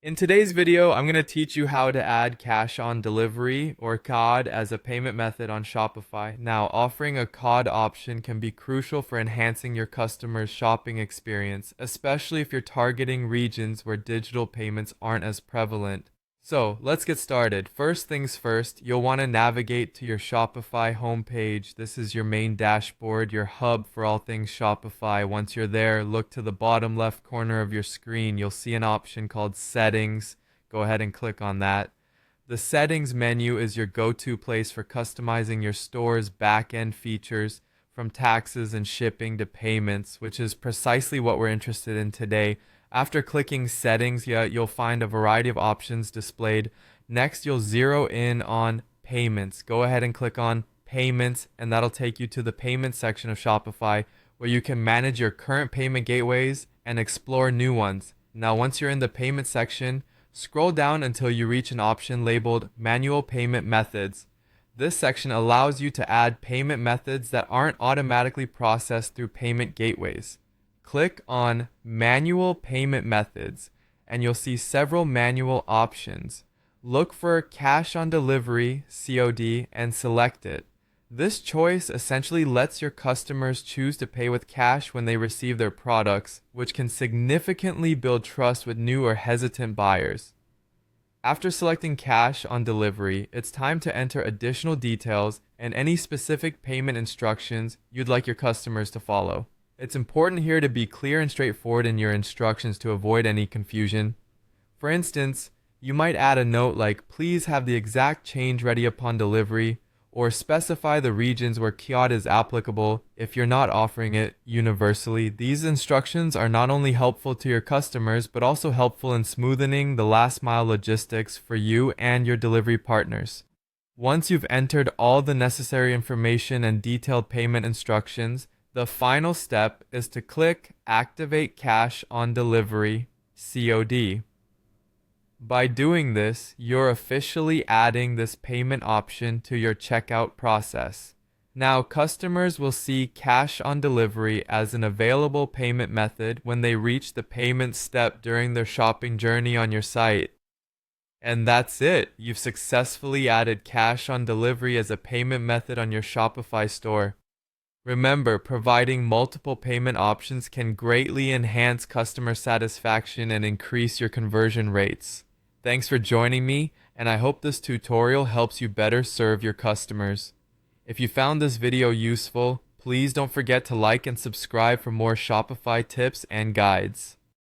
In today's video, I'm going to teach you how to add cash on delivery or COD as a payment method on Shopify. Now, offering a COD option can be crucial for enhancing your customers' shopping experience, especially if you're targeting regions where digital payments aren't as prevalent. So, let's get started. First things first, you'll want to navigate to your Shopify homepage. This is your main dashboard, your hub for all things Shopify. Once you're there, look to the bottom left corner of your screen. You'll see an option called Settings. Go ahead and click on that. The Settings menu is your go-to place for customizing your store's back-end features, from taxes and shipping to payments, which is precisely what we're interested in today. After clicking Settings, you'll find a variety of options displayed. Next, you'll zero in on Payments. Go ahead and click on Payments, and that'll take you to the Payments section of Shopify, where you can manage your current payment gateways and explore new ones. Now, once you're in the Payment section, scroll down until you reach an option labeled Manual Payment Methods. This section allows you to add payment methods that aren't automatically processed through payment gateways. Click on Manual Payment Methods, and you'll see several manual options. Look for Cash on Delivery, COD, and select it. This choice essentially lets your customers choose to pay with cash when they receive their products, which can significantly build trust with new or hesitant buyers. After selecting Cash on Delivery, it's time to enter additional details and any specific payment instructions you'd like your customers to follow. It's important here to be clear and straightforward in your instructions to avoid any confusion. For instance, you might add a note like, "Please have the exact change ready upon delivery," or specify the regions where COD is applicable if you're not offering it universally. These instructions are not only helpful to your customers, but also helpful in smoothing the last mile logistics for you and your delivery partners. Once you've entered all the necessary information and detailed payment instructions, the final step is to click Activate Cash on Delivery, COD. By doing this, you're officially adding this payment option to your checkout process. Now, customers will see Cash on Delivery as an available payment method when they reach the payment step during their shopping journey on your site. And that's it. You've successfully added Cash on Delivery as a payment method on your Shopify store. Remember, providing multiple payment options can greatly enhance customer satisfaction and increase your conversion rates. Thanks for joining me, and I hope this tutorial helps you better serve your customers. If you found this video useful, please don't forget to like and subscribe for more Shopify tips and guides.